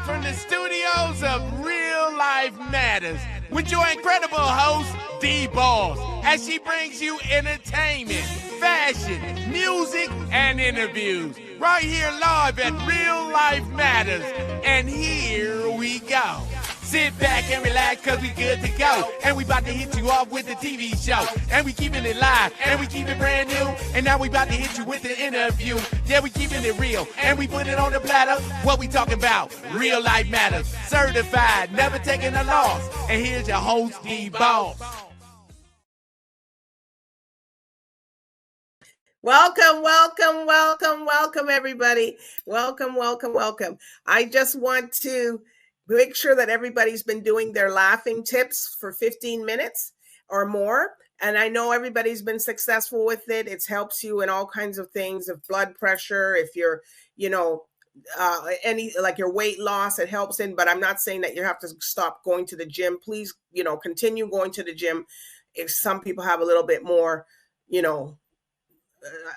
from the studios of Real Life Matters with your incredible host, DBoss, as she brings you entertainment, fashion, music, and interviews right here live at Real Life Matters. And here we go. Sit back and relax, cause we good to go. And we about to hit you off with the TV show. And we keeping it live, and we keep it brand new. And now we about to hit you with the interview. Yeah, we keeping it real, and we put it on the platter. What we talking about? Real Life Matters. Certified, never taking a loss. And here's your host, DBoss. Welcome, everybody. Welcome. I just want to make sure that everybody's been doing their laughing tips for 15 minutes or more. And I know everybody's been successful with it. It helps you in all kinds of things, of blood pressure, if you're, any like your weight loss, it helps in, but I'm not saying that you have to stop going to the gym. Please, continue going to the gym. If some people have a little bit more,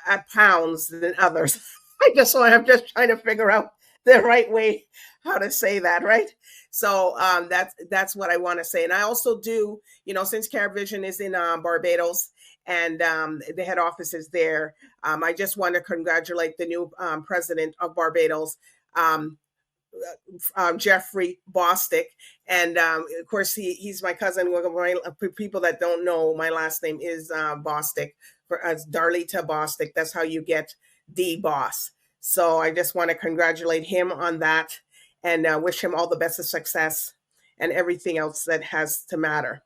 at pounds than others. I'm just trying to figure out the right way how to say that, right? So that's what I want to say. And I also do, since CaribVision is in Barbados and the head office is there, I just want to congratulate the new president of Barbados, Jeffrey Bostic. And of course, he's my cousin. People that don't know, my last name is Bostic, as Darlita Bostic. That's how you get DBoss. So I just want to congratulate him on that and wish him all the best of success and everything else that has to matter.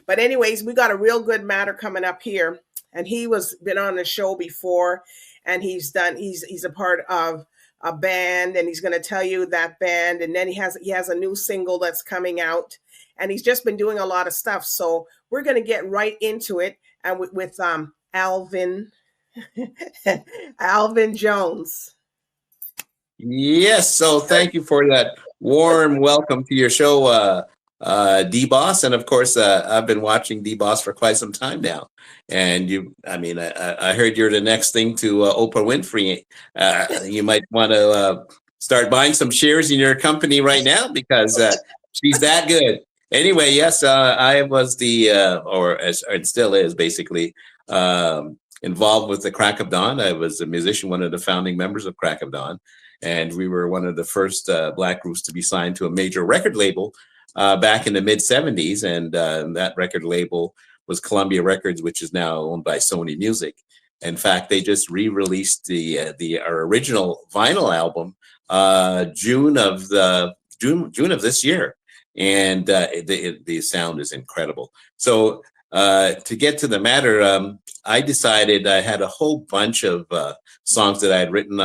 But anyways, we got a real good matter coming up here. And he been on the show before, and he's a part of a band, and he's going to tell you that band. And then he has a new single that's coming out, and he's just been doing a lot of stuff. So we're going to get right into it. And with ALVIN, ALVIN Jones. Yes, so thank you for that warm welcome to your show, DBoss. And of course, I've been watching DBoss for quite some time now. And I heard you're the next thing to Oprah Winfrey. You might want to start buying some shares in your company right now because she's that good. Anyway, yes, I was and still is basically involved with the Crack of Dawn. I was a musician, one of the founding members of Crack of Dawn. And we were one of the first Black groups to be signed to a major record label back in the mid-'70s. And that record label was Columbia Records, which is now owned by Sony Music. In fact, they just re-released our original vinyl album June of this year. And the sound is incredible. So to get to the matter, I decided I had a whole bunch of songs that I had written.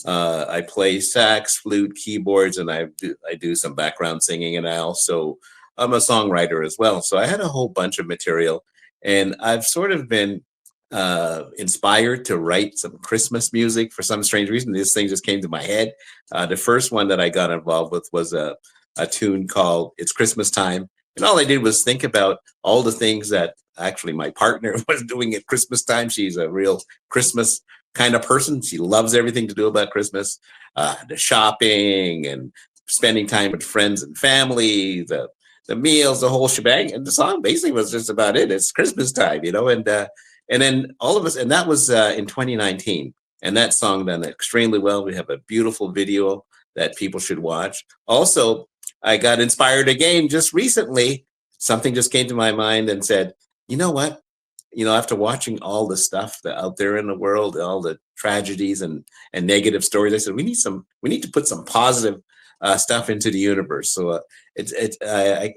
I play sax, flute, keyboards, and I do some background singing, and I'm a songwriter as well. So I had a whole bunch of material, and I've sort of been inspired to write some Christmas music for some strange reason. This thing just came to my head. The first one that I got involved with was a tune called "It's Christmas Time," and all I did was think about all the things that actually my partner was doing at Christmas time. She's a real Christmas kind of person. She loves everything to do about Christmas, the shopping and spending time with friends and family, the meals, the whole shebang. And the song basically was just about it. It's Christmas time, and then all of us, and that was in 2019. And that song done extremely well. We have a beautiful video that people should watch. Also, I got inspired again just recently. Something just came to my mind and said, you know what? After watching all the stuff out there in the world, all the tragedies and negative stories, I said, we need to put some positive stuff into the universe. So I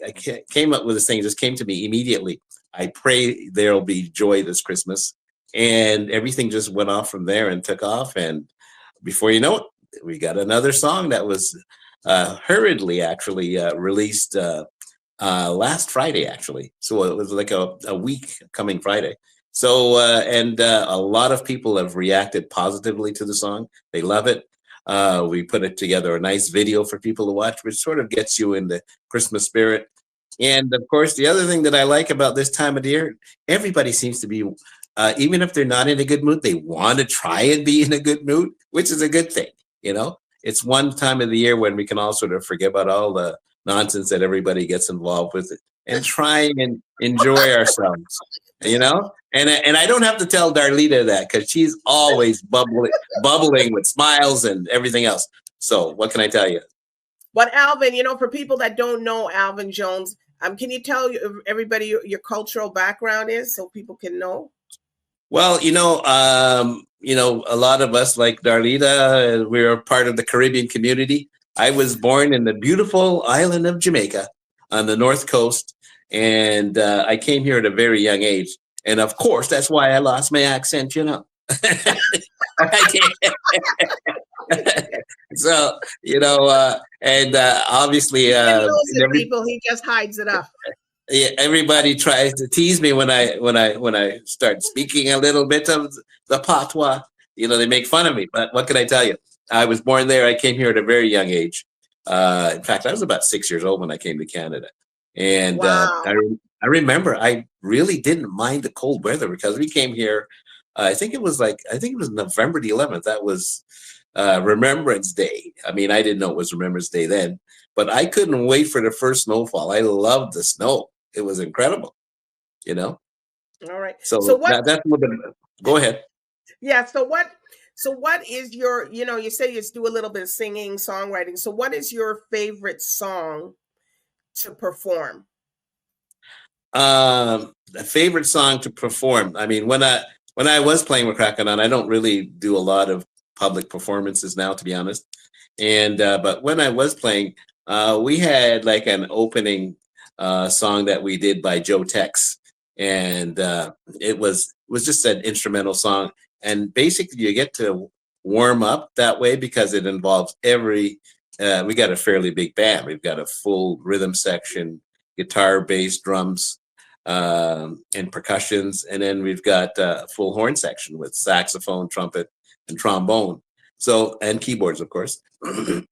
came up with this thing. It just came to me immediately. I pray there'll be joy this Christmas, and everything just went off from there and took off. And before you know it, we got another song that was hurriedly actually released last Friday, actually. So it was like a week coming Friday. So, and a lot of people have reacted positively to the song. They love it. We put it together, a nice video for people to watch, which sort of gets you in the Christmas spirit. And of course, the other thing that I like about this time of the year, everybody seems to be, even if they're not in a good mood, they want to try and be in a good mood, which is a good thing. it's one time of the year when we can all sort of forget about all the nonsense that everybody gets involved with and try and enjoy ourselves, you know? And I don't have to tell Darlita that because she's always bubbling with smiles and everything else. So what can I tell you? But Alvin, you know, for people that don't know Alvin Jones, can you tell everybody your cultural background is so people can know? Well, you know, a lot of us like Darlita, we're part of the Caribbean community. I was born in the beautiful island of Jamaica on the North Coast, and I came here at a very young age. And of course, that's why I lost my accent, you know. So, you know, and obviously, people, he just hides it up. Yeah, everybody tries to tease me when I start speaking a little bit of the patois. You know, they make fun of me. But what can I tell you? I was born there. I came here at a very young age. In fact, I was about 6 years old when I came to Canada, and wow. I remember I really didn't mind the cold weather because we came here. I think it was November the 11th. That was Remembrance Day. I mean, I didn't know it was Remembrance Day then, but I couldn't wait for the first snowfall. I loved the snow. It was incredible, you know. All right. So that's a little bit. Go ahead. Yeah. So what is your, you know, you say you do a little bit of singing, songwriting. So what is your favorite song to perform? A favorite song to perform. I mean, when I was playing with Cracking-On, I don't really do a lot of public performances now, to be honest. And but when I was playing, we had like an opening song that we did by Joe Tex, and it was just an instrumental song. And basically, you get to warm up that way because it involves we got a fairly big band. We've got a full rhythm section, guitar, bass, drums, and percussions, and then we've got a full horn section with saxophone, trumpet, and trombone. So, and keyboards, of course.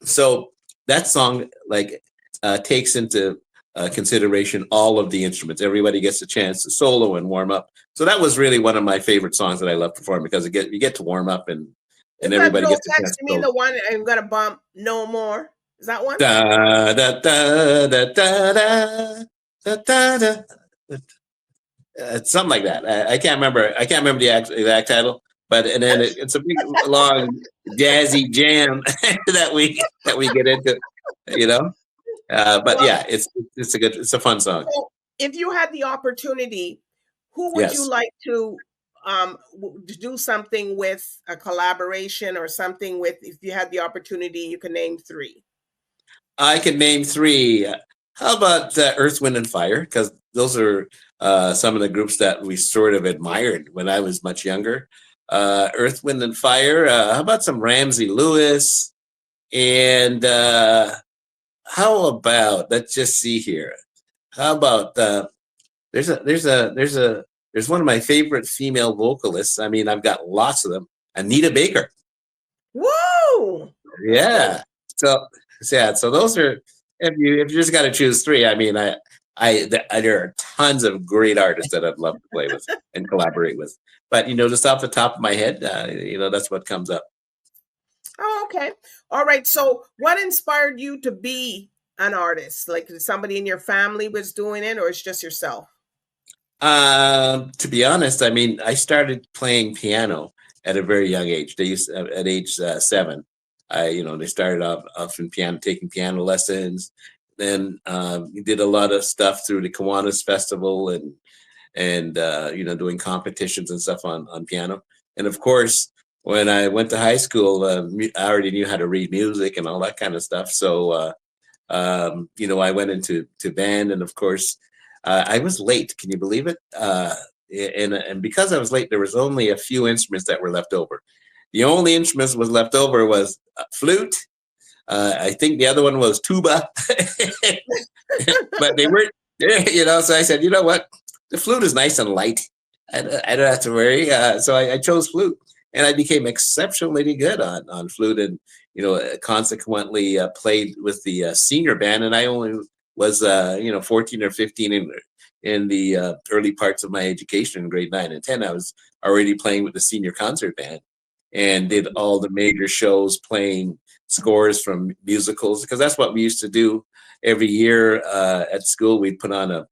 So that song takes into consideration all of the instruments. Everybody gets a chance to solo and warm up. So that was really one of my favorite songs that I love performing because you get to warm up and everybody gets a chance. You mean the one I'm gonna bump no more? Is that one? Da da da da da da da da. Something like that. I can't remember. I can't remember the exact title. But and then it's a big long jazzy jam that we get into, you know. But yeah, it's a fun song. So if you had the opportunity, who would you like to do something with, a collaboration or something with? If you had the opportunity, you can name three. I can name three. How about Earth, Wind, and Fire? Because those are some of the groups that we sort of admired when I was much younger. Earth, Wind, and Fire. How about some Ramsey Lewis? And how about, let's just see here. How about there's one of my favorite female vocalists. I mean, I've got lots of them. Anita Baker. Whoa! Yeah. So those are, if you just got to choose three. I mean, there are tons of great artists that I'd love to play with and collaborate with. But, you know, just off the top of my head, you know, that's what comes up. Oh, okay. All right. So what inspired you to be an artist? Like somebody in your family was doing it, or it's just yourself? To be honest, I mean, I started playing piano at a very young age. At age 7. They started off in piano, taking piano lessons. Then we did a lot of stuff through the Kiwanis Festival and doing competitions and stuff on piano. And of course, when I went to high school, I already knew how to read music and all that kind of stuff. So, I went into band, and of course, I was late. Can you believe it? And because I was late, there was only a few instruments that were left over. The only instruments was left over was flute. I think the other one was tuba, but they weren't. So I said, you know what? The flute is nice and light. I don't have to worry. So I chose flute, and I became exceptionally good on flute, and consequently played with the senior band. And I only was 14 or 15 in the early parts of my education in grade 9 and 10. I was already playing with the senior concert band, and did all the major shows playing scores from musicals, because that's what we used to do every year at school. We'd put on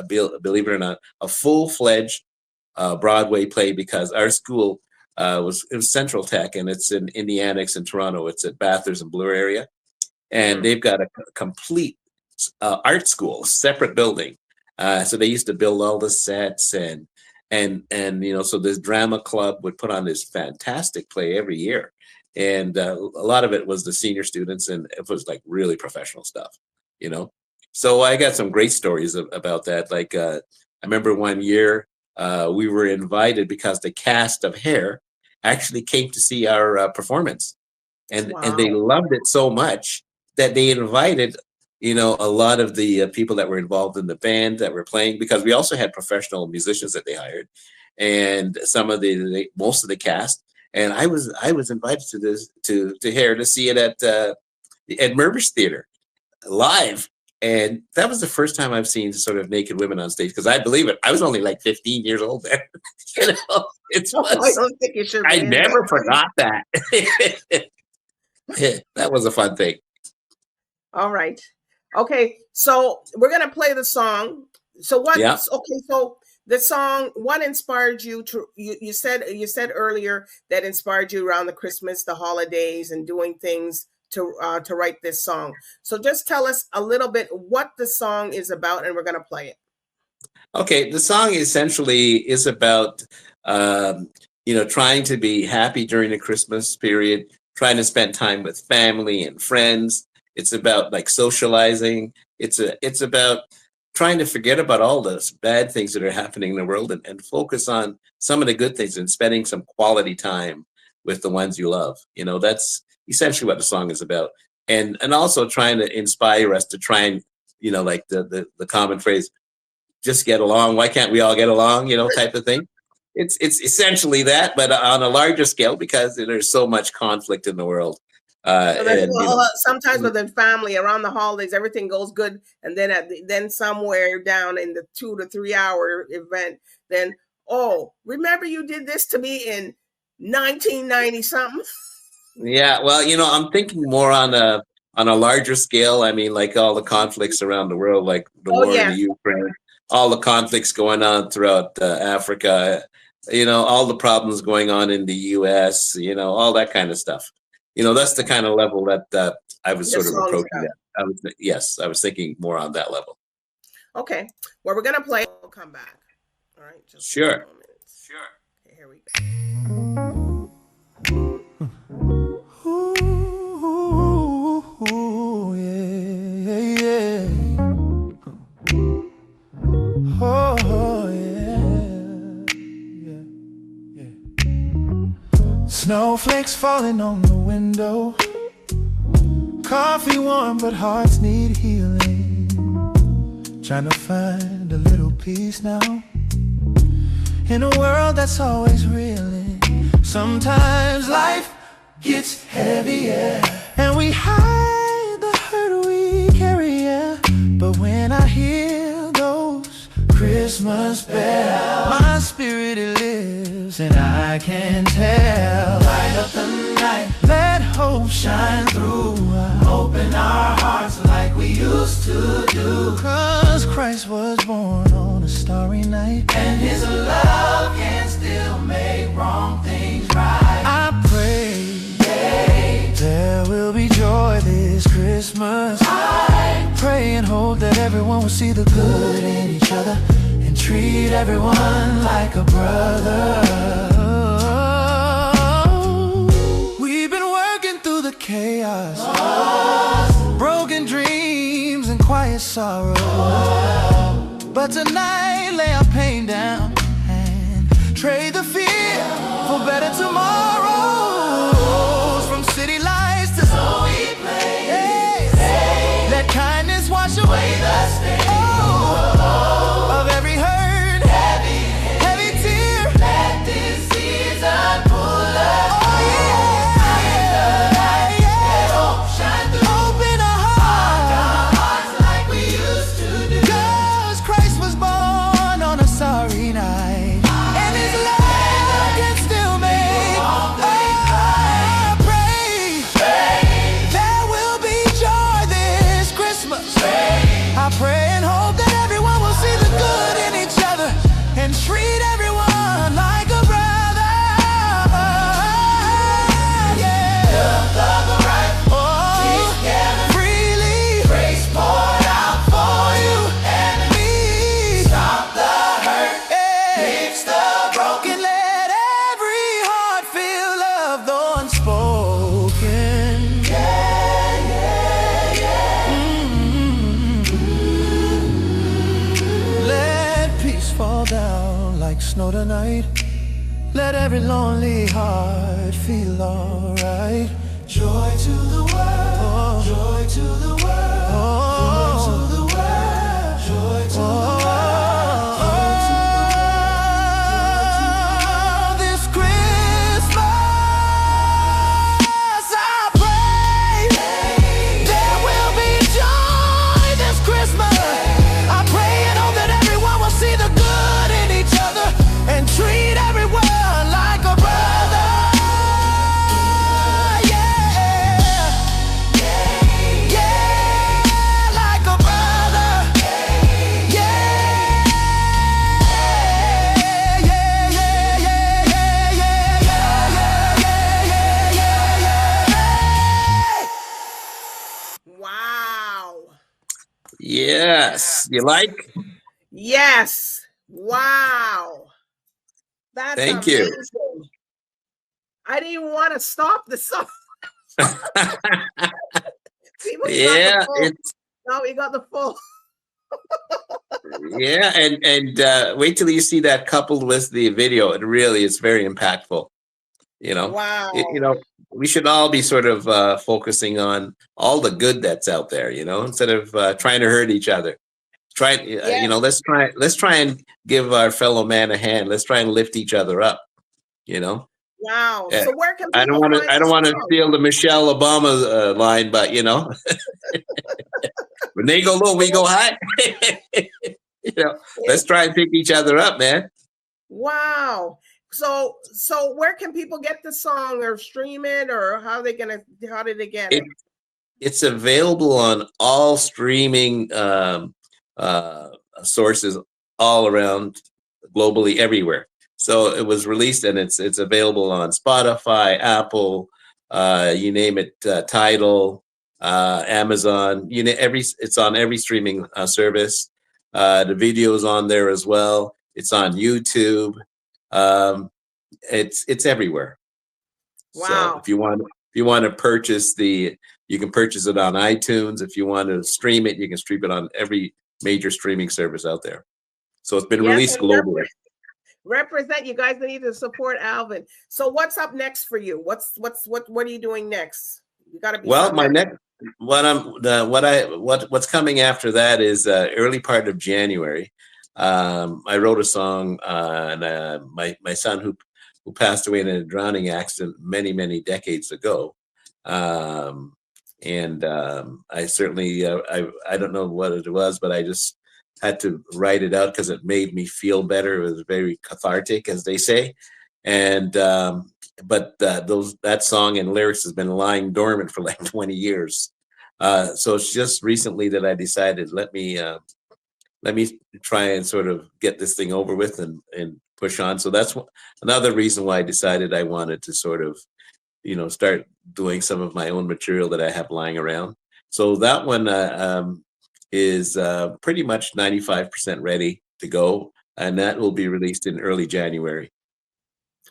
believe it or not, a full-fledged Broadway play, because our school it was Central Tech, and it's in the annex in Toronto. It's at Bathurst and Bloor area, and they've got a complete art school, separate building. So they used to build all the sets, and so this drama club would put on this fantastic play every year, and a lot of it was the senior students, and it was like really professional stuff. So I got some great stories about that. Like I remember one year we were invited because the cast of Hair actually came to see our performance, and they loved it so much that they invited a lot of the people that were involved in the band that were playing, because we also had professional musicians that they hired, and some of most of the cast. And I was invited to Hair to see it at Mervish Theater live. And that was the first time I've seen sort of naked women on stage, because I believe it, I was only like 15 years old then. I don't think you should. I never forgot that. That was a fun thing. All right. Okay, so we're gonna play the song. So what? Yeah. Okay, so the song. What inspired you to? You said earlier that inspired you around the Christmas, the holidays, and doing things to write this song. So just tell us a little bit what the song is about, and we're gonna play it. Okay, the song essentially is about trying to be happy during the Christmas period, trying to spend time with family and friends. It's about like socializing. It's about trying to forget about all those bad things that are happening in the world, and focus on some of the good things, and spending some quality time with the ones you love. That's essentially what the song is about. And also trying to inspire us to try and, like the common phrase, just get along. Why can't we all get along? Type of thing. It's essentially that, but on a larger scale, because there's so much conflict in the world. Sometimes within family, around the holidays, everything goes good, and then somewhere down in the 2 to 3 hour event, then remember you did this to me in 1990 something. Yeah, well, I'm thinking more on a larger scale. I mean, like all the conflicts around the world, like the war in the Ukraine, all the conflicts going on throughout Africa, all the problems going on in the U.S., all that kind of stuff. That's the kind of level that I was sort of approaching that. I was thinking more on that level. Okay. Well, we're going to play. We'll come back. All right. Sure. Okay, here we go. Ooh, yeah. Oh, yeah. Snowflakes falling on the window. Coffee warm, but hearts need healing. Trying to find a little peace now in a world that's always reeling. Sometimes life gets heavier, and we hide the hurt we carry, yeah. But when I hear those Christmas bells, my spirit it lives, and I can tell. Light up the night, let hope shine through. Open our hearts like we used to do. 'Cause Christ was born on a starry night, and his love can still make wrong things right. I pray there will be joy this Christmas. I pray and hope that everyone will see the good in each other and treat everyone like a brother. We've been working through the chaos, broken dreams and quiet sorrow. But tonight lay our pain down and trade the fear for better tomorrows. From city lights to snowy plains, let kindness wash away the stain of every hurt, heavy tear. Let this season pull us. Oh yeah, let hope shine through. Open our hearts like we used to do. 'Cause Christ was born on a sorry night, and his love can still make snow tonight. Let every lonely heart feel alright. Joy to the world, joy to the world, joy to the world, joy to the world. This Christmas I pray there will be joy this Christmas. I pray and hope that everyone will see the good in each other and treat everyone like a brother. Yes. You like? Yes. Wow. That's Thank amazing. you. I didn't even want to stop the song. See, we got the Yeah, full. it's Now we got the full. yeah, and wait till you see that coupled with the video. It really is very impactful. You know, Wow. we should all be sort of focusing on all the good that's out there. Instead of trying to hurt each other. Let's try and give our fellow man a hand. Let's try and lift each other up. Wow. Yeah. So where can I don't people want to. I don't want to steal the Michelle Obama line, but when they go low, we go high. Let's try and pick each other up, man. Wow. So where can people get the song or stream it, or how did they get it? It's available on all streaming sources all around globally, everywhere. So it was released and it's available on Spotify, Apple, you name it, Tidal, Amazon. It's on every streaming service. The video's on there as well. It's on YouTube. It's everywhere. Wow. So if you want to purchase you can purchase it on iTunes. If you want to stream it, you can stream it on every major streaming service out there. So it's been released globally. Represent, you guys need to support Alvin. So what's up next for you? What are you doing next? You got to be what's coming after that is early part of January. I wrote a song on my son who passed away in a drowning accident many decades ago. I certainly I don't know what it was, but I just had to write it out because it made me feel better. It was very cathartic, as they say. And that song and lyrics has been lying dormant for like 20 years. So it's just recently that I decided let me try and sort of get this thing over with and push on. So that's another reason why I decided I wanted to sort of start doing some of my own material that I have lying around. So that one is pretty much 95% ready to go, and that will be released in early January.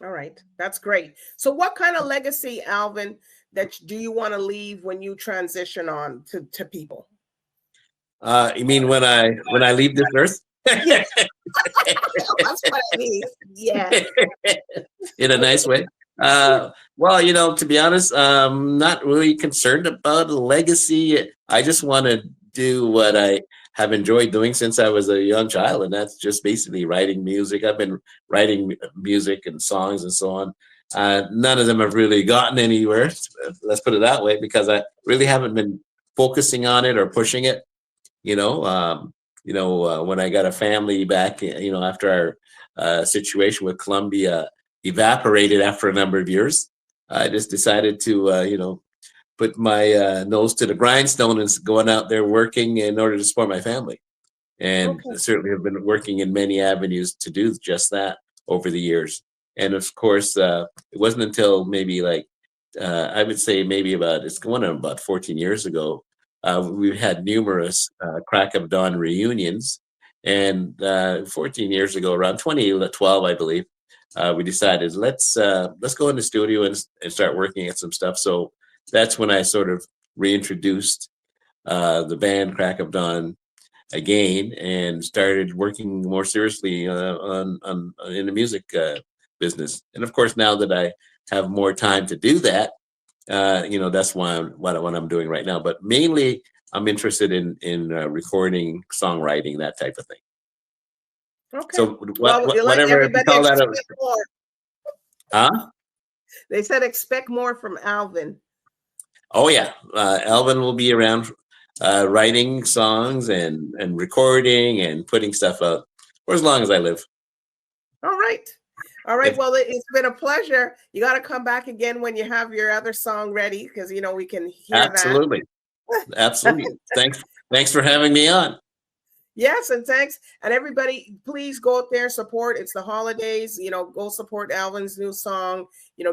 All right, that's great. So what kind of legacy, Alvin, do you want to leave when you transition on to people? You mean when I leave this earth? Yeah. That's what I mean. Yeah. In a nice way. Well, to be honest, I'm not really concerned about a legacy. I just want to do what I have enjoyed doing since I was a young child, and that's just basically writing music. I've been writing music and songs and so on. None of them have really gotten anywhere, let's put it that way, because I really haven't been focusing on it or pushing it. When I got a family back, after our situation with Columbia evaporated after a number of years, I just decided to, put my nose to the grindstone and going out there working in order to support my family. And certainly have been working in many avenues to do just that over the years. And of course, it wasn't until maybe I would say maybe it's going on about 14 years ago, we've had numerous Crack of Dawn reunions. And 14 years ago, around 2012, I believe, we decided let's go in the studio and start working at some stuff. So that's when I sort of reintroduced the band Crack of Dawn again and started working more seriously on in the music business. And of course, now that I have more time to do that, that's what I'm doing right now. But mainly, I'm interested in recording, songwriting, that type of thing. Okay. So whatever you call that. Huh? They said expect more from ALVIN. Oh yeah, ALVIN will be around writing songs and recording and putting stuff out for as long as I live. All right. Well, it's been a pleasure. You got to come back again when you have your other song ready, because we can hear Absolutely. Absolutely. Thanks for having me on. Yes, and thanks. And everybody, please go out there, support. It's the holidays. Go support ALVIN's new song.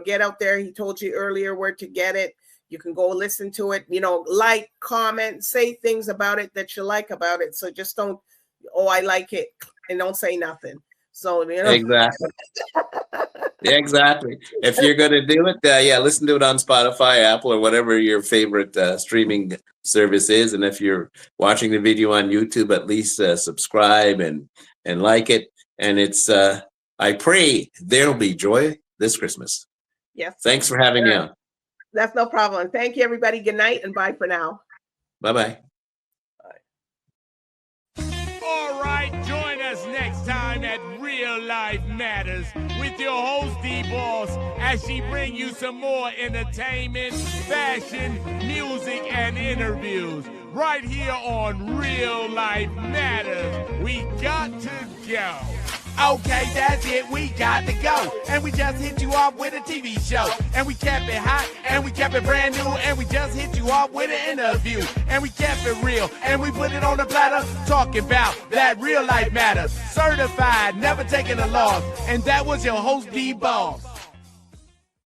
Get out there. He told you earlier where to get it. You can go listen to it. Like, comment, say things about it that you like about it. So just don't, I like it, and don't say nothing. So Exactly. Exactly. If you're going to do it, listen to it on Spotify, Apple, or whatever your favorite streaming service is. And if you're watching the video on YouTube, at least subscribe and like it. And it's I pray there'll be joy this Christmas. Yes. Thanks for having me on. That's no problem. Thank you, everybody. Good night and bye for now. Bye-bye. All right, join us next time at Real Life Matters with your host, DBoss, as she bring you some more entertainment, fashion, music, and interviews right here on Real Life Matters. We got to go. Okay, that's it, we got to go. And we just hit you off with a TV show. And we kept it hot, and we kept it brand new. And we just hit you off with an interview. And we kept it real, and we put it on the platter. Talking about that real life matters. Certified, never taking a loss. And that was your host, DBoss.